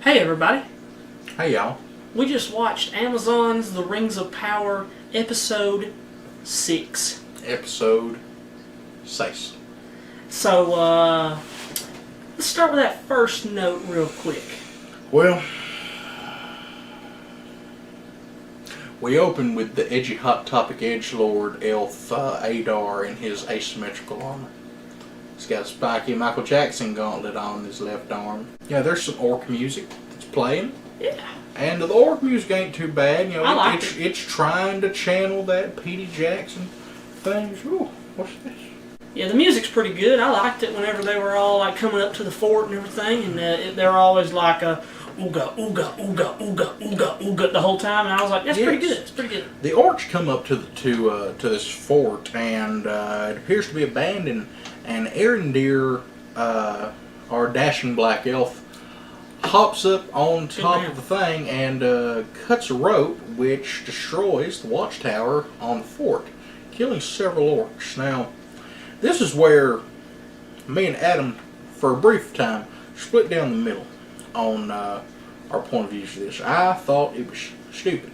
Hey everybody, Hey y'all. we just watched Amazon's The Rings of Power episode 6. Episode 6. So, let's start with that first note real quick. Well, we open with the edgy hot topic edgelord elf Adar in his asymmetrical armor. He's got a spiky Michael Jackson gauntlet on his left arm. Yeah, there's some orc music that's playing. Yeah. And the orc music ain't too bad. You know, I like it. It's trying to channel that P.D. Jackson thing. Ooh, what's this? Yeah, the music's pretty good. I liked it whenever they were all like coming up to the fort and everything, and they're always like a ooga, ooga, ooga, ooga, ooga, ooga the whole time, and I was like, that's pretty good. It's pretty good. The orcs come up to this fort, and it appears to be abandoned. And Arendir, our dashing black elf, hops up on top of the thing and cuts a rope, which destroys the watchtower on the fort, killing several orcs. Now, this is where me and Adam, for a brief time, split down the middle on our point of view to this. I thought it was stupid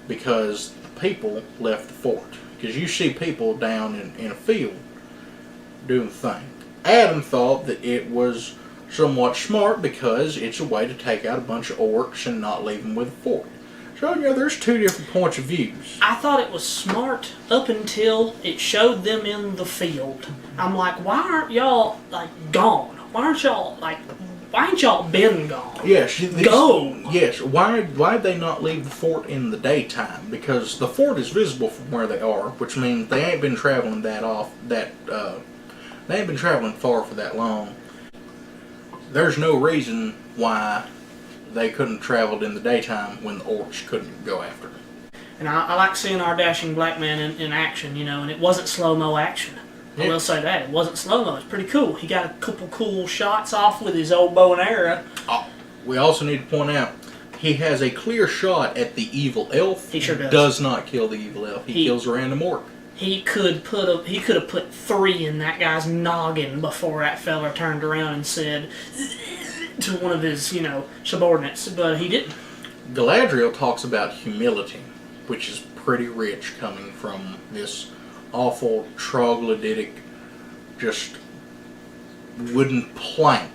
because the people left the fort. Because you see people down in a field doing the thing. Adam thought that it was somewhat smart because it's a way to take out a bunch of orcs and not leave them with the fort. So, you know, there's two different points of views. I thought it was smart up until it showed them in the field. I'm like, why aren't y'all, like, gone? Why ain't y'all been gone? Yes. Go! Yes. Why'd they not leave the fort in the daytime? Because the fort is visible from where they are, which means they ain't been traveling they ain't been traveling far for that long. There's no reason why they couldn't have traveled in the daytime when the orcs couldn't go after them. And I like seeing our dashing black man in action, you know, and it wasn't slow-mo action. I will say that. It wasn't slow-mo. It's pretty cool. He got a couple cool shots off with his old bow and arrow. Oh, we also need to point out, he has a clear shot at the evil elf. He sure does. Does not kill the evil elf. He kills a random orc. He could have put 3 in that guy's noggin before that fella turned around and said to one of his, you know, subordinates, but he didn't. Galadriel talks about humility, which is pretty rich coming from this awful troglodytic, just wooden plank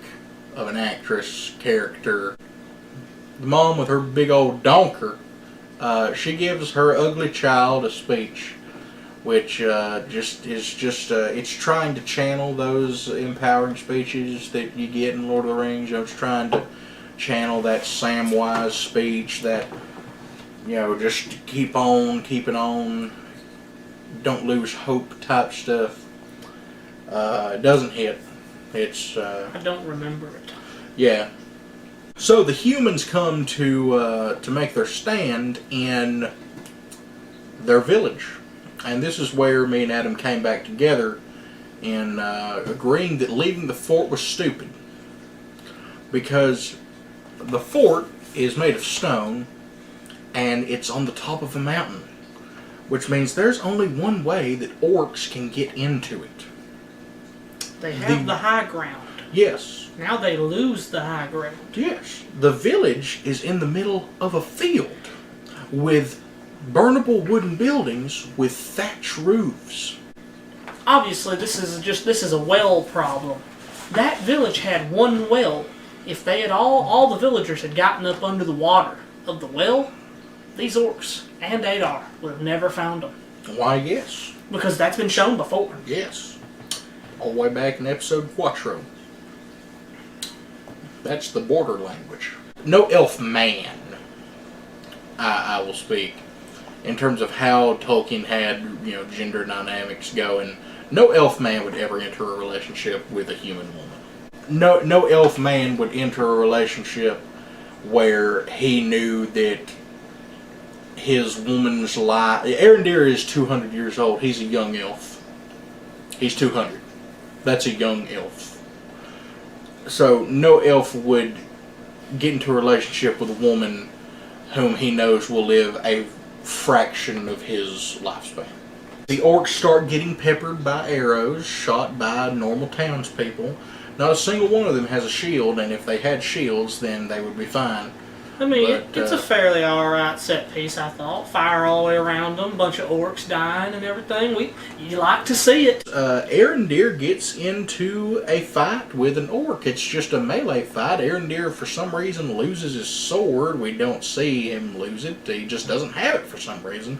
of an actress character. The mom with her big old donker, she gives her ugly child a speech, which it's trying to channel those empowering speeches that you get in Lord of the Rings. You know, it's trying to channel that Samwise speech, that, you know, just keep on keeping on, don't lose hope type stuff. It doesn't hit. It's I don't remember it. Yeah. So the humans come to make their stand in their village. And this is where me and Adam came back together in agreeing that leaving the fort was stupid. Because the fort is made of stone and it's on the top of a mountain. Which means there's only one way that orcs can get into it. They have the high ground. Yes. Now they lose the high ground. Yes. The village is in the middle of a field with burnable wooden buildings with thatch roofs. Obviously, this is a well problem. That village had one well. If they had all the villagers had gotten up under the water of the well, these orcs and Adar would have never found them. Why, yes. Because that's been shown before. Yes. All the way back in episode 4. That's the border language. No elf man, I will speak. In terms of how Tolkien had, you know, gender dynamics going, no elf man would ever enter a relationship with a human woman. No elf man would enter a relationship where he knew that his woman's life... Arendir is 200 years old. He's a young elf. He's 200. That's a young elf. So no elf would get into a relationship with a woman whom he knows will live a fraction of his lifespan. The orcs start getting peppered by arrows shot by normal townspeople Not a single one of them has a shield, and if they had shields, then they would be fine. I mean, But, it's a fairly alright set piece, I thought. Fire all the way around them, bunch of orcs dying and everything. You like to see it. Arendir gets into a fight with an orc. It's just a melee fight. Arendir, for some reason, loses his sword. We don't see him lose it. He just doesn't have it for some reason.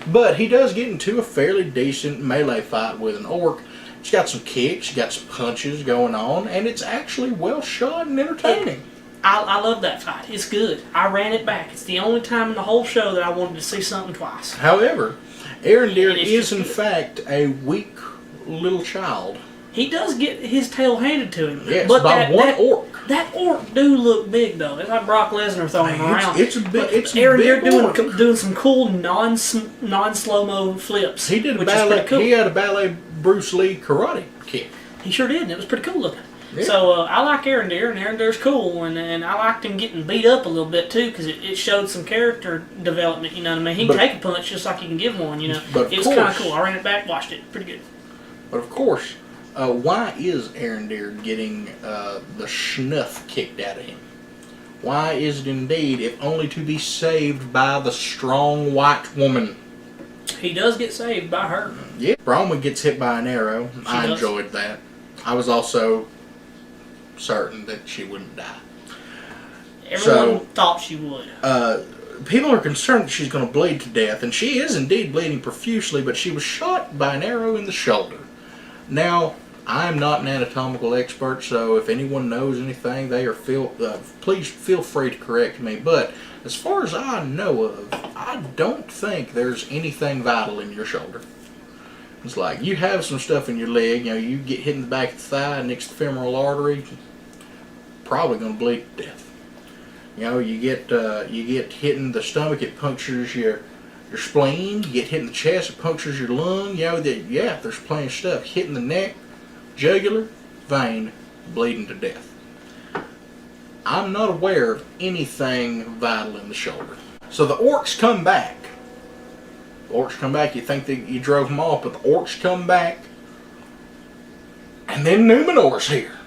But he does get into a fairly decent melee fight with an orc. It's got some kicks, got some punches going on, and it's actually well shot and entertaining. I love that fight. It's good. I ran it back. It's the only time in the whole show that I wanted to see something twice. However, Arendir is in fact a weak little child. He does get his tail handed to him. Yes, but by one orc. That orc do look big though. It's like Brock Lesnar throwing him around. It's a big. It's Arendir big doing some cool non slow mo flips. He did which is pretty cool. He had a ballet Bruce Lee karate kick. He sure did. And it was pretty cool looking. Yeah. So I like Arendir, and Arendir's cool, and I liked him getting beat up a little bit too, because it showed some character development. You know what I mean? He can take a punch just like he can give one. You know, it was kind of cool. I ran it back, watched it, pretty good. But of course, why is Arendir getting the snuff kicked out of him? Why is it indeed, if only to be saved by the strong white woman? He does get saved by her. Yeah, Bronwyn gets hit by an arrow. I enjoyed that. I was also certain that she wouldn't die. Everyone thought she would. People are concerned that she's going to bleed to death, and she is indeed bleeding profusely, but she was shot by an arrow in the shoulder. Now, I'm not an anatomical expert, so if anyone knows anything, please feel free to correct me, but as far as I know of, I don't think there's anything vital in your shoulder. It's like you have some stuff in your leg, you get hit in the back of the thigh next to the femoral artery, probably going to bleed to death. You get hit in the stomach, it punctures your spleen. You get hit in the chest, it punctures your lung. There's plenty of stuff. Hit in the neck, jugular, vein, bleeding to death. I'm not aware of anything vital in the shoulder. So the orcs come back. You think that you drove them off, but the orcs come back, and then Numenor's here.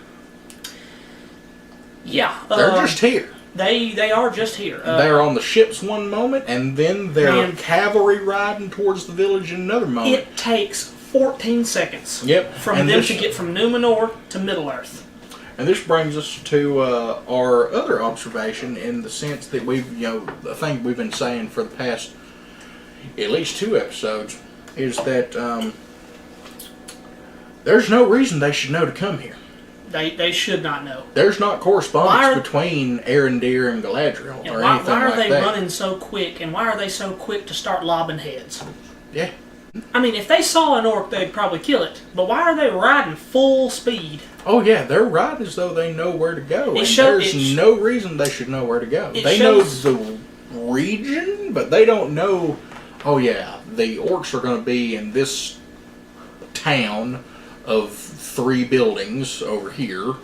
Yeah, they're just here. They are just here. They're on the ships one moment, and then they're cavalry riding towards the village in another moment. It takes 14 seconds. Yep. From them to get from Numenor to Middle Earth. And this brings us to our other observation, in the sense that the thing we've been saying for the past at least 2 episodes, is that there's no reason they should know to come here. They should not know. There's not correspondence between Arendir and Galadriel or anything like that. Why are they running so quick, and why are they so quick to start lobbing heads? Yeah. I mean, if they saw an orc, they'd probably kill it. But why are they riding full speed? Oh yeah, they're riding as though they know where to go. There's no reason they should know where to go. They know the region, but they don't know, oh yeah, the orcs are going to be in this town of 3 buildings over here,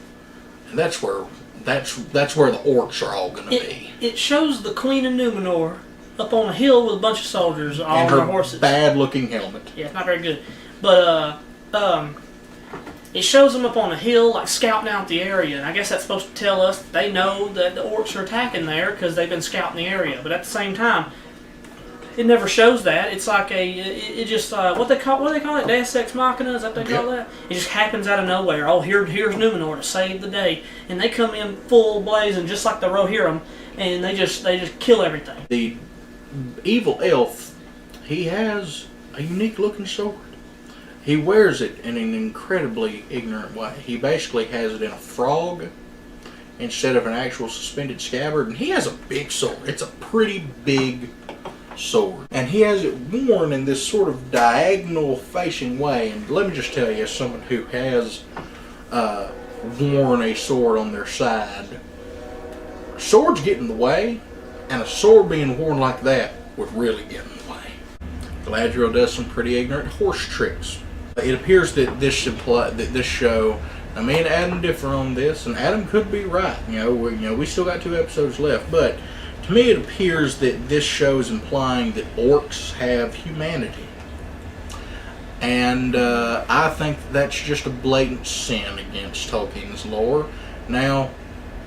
and that's where the orcs are all going to be. It shows the Queen of Numenor up on a hill with a bunch of soldiers all on their horses. Bad-looking helmet. Yeah, it's not very good. But it shows them up on a hill, like scouting out the area, and I guess that's supposed to tell us that they know that the orcs are attacking there because they've been scouting the area. But at the same time, it never shows that. It's like it just what do they call it? Deus Ex Machina? Is that what they call that? It just happens out of nowhere. Oh, here's Numenor to save the day, and they come in full blazing just like the Rohirrim, and they just kill everything. The evil elf, he has a unique looking sword. He wears it in an incredibly ignorant way. He basically has it in a frog instead of an actual suspended scabbard, and he has a big sword. It's a pretty big sword, and he has it worn in this sort of diagonal facing way. And let me just tell you, as someone who has worn a sword on their side, swords get in the way, and a sword being worn like that would really get in the way. Galadriel does some pretty ignorant horse tricks. It appears that this show, me and Adam differ on this, and Adam could be right. We still got 2 episodes left, but to me it appears that this show is implying that orcs have humanity. And I think that's just a blatant sin against Tolkien's lore. Now,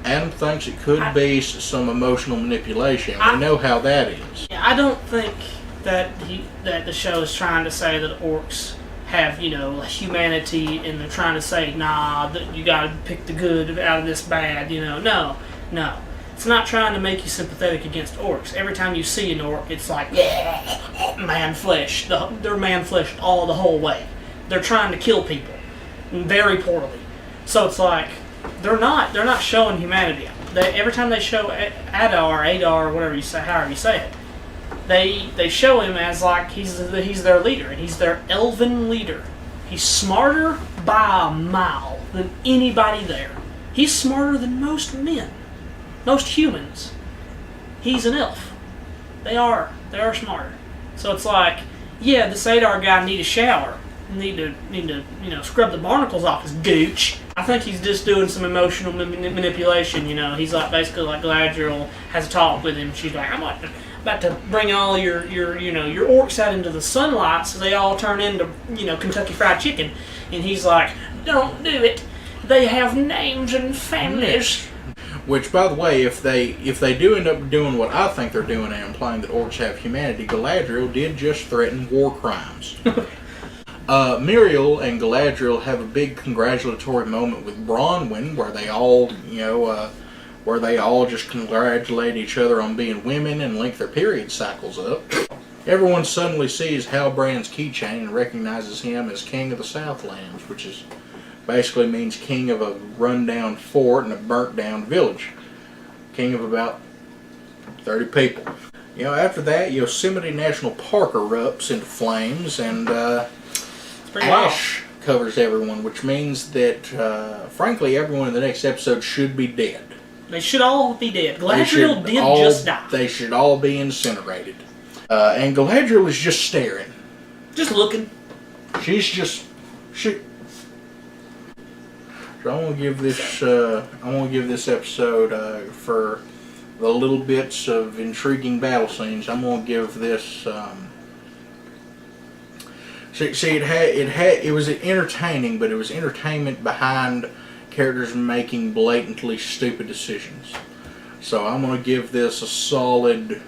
Adam thinks it could be some emotional manipulation. We know how that is. I don't think that the show is trying to say that orcs have, humanity, and they're trying to say, nah, that you got to pick the good out of this bad. No. It's not trying to make you sympathetic against orcs. Every time you see an orc, it's like, man flesh. They're man fleshed all the whole way. They're trying to kill people very poorly. So it's like they're not showing humanity. Every time they show Adar, whatever you say, however you say it, they show him as like he's their leader, and he's their elven leader. He's smarter by a mile than anybody there. He's smarter than most men. Most humans. He's an elf. They are smarter. So it's like, yeah, this Adar guy need a shower. Need to scrub the barnacles off his gooch. I think he's just doing some emotional manipulation. He's like basically like Galadriel has a talk with him. She's like, I'm about to bring all your orcs out into the sunlight so they all turn into Kentucky Fried Chicken. And he's like, don't do it. They have names and families. Which, by the way, if they do end up doing what I think they're doing and implying that orcs have humanity, Galadriel did just threaten war crimes. Muriel and Galadriel have a big congratulatory moment with Bronwyn, where they all just congratulate each other on being women and link their period cycles up. Everyone suddenly sees Halbrand's keychain and recognizes him as King of the Southlands, which is basically means king of a run-down fort and a burnt-down village. King of about 30 people. After that, Yosemite National Park erupts into flames, and ash covers everyone, which means that, frankly, everyone in the next episode should be dead. They should all be dead. Galadriel did just die. They should all be incinerated. And Galadriel is just staring. Just looking. She's just... So I want to give this episode for the little bits of intriguing battle scenes. I'm going to give this. It was entertaining, but it was entertainment behind characters making blatantly stupid decisions. So I'm going to give this a solid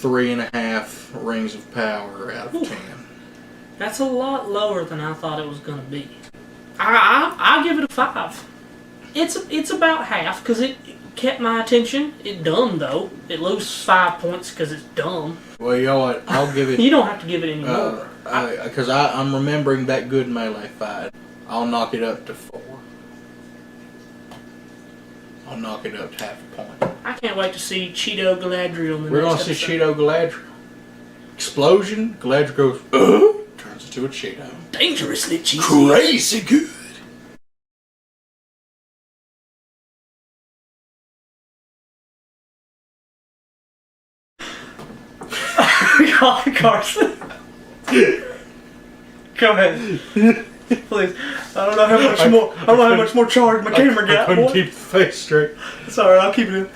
3.5 Rings of Power out of 10. That's a lot lower than I thought it was going to be. I'll give it a 5. It's about half because it kept my attention. It's dumb though. It loses 5 points because it's dumb. Well, you know what? I'll give it. You don't have to give it any more. Because I'm remembering that good melee fight. I'll knock it up to 4. I'll knock it up to half a point. I can't wait to see Cheeto Galadriel in the We're next gonna see episode. Cheeto Galadriel. Explosion. Galadriel goes. Turns into a Cheeto. Dangerously cheesy. Crazy good. God, Carson. Go ahead. Please. I don't know how much more charge my camera got. I couldn't keep the face straight. Sorry, I'll keep it in.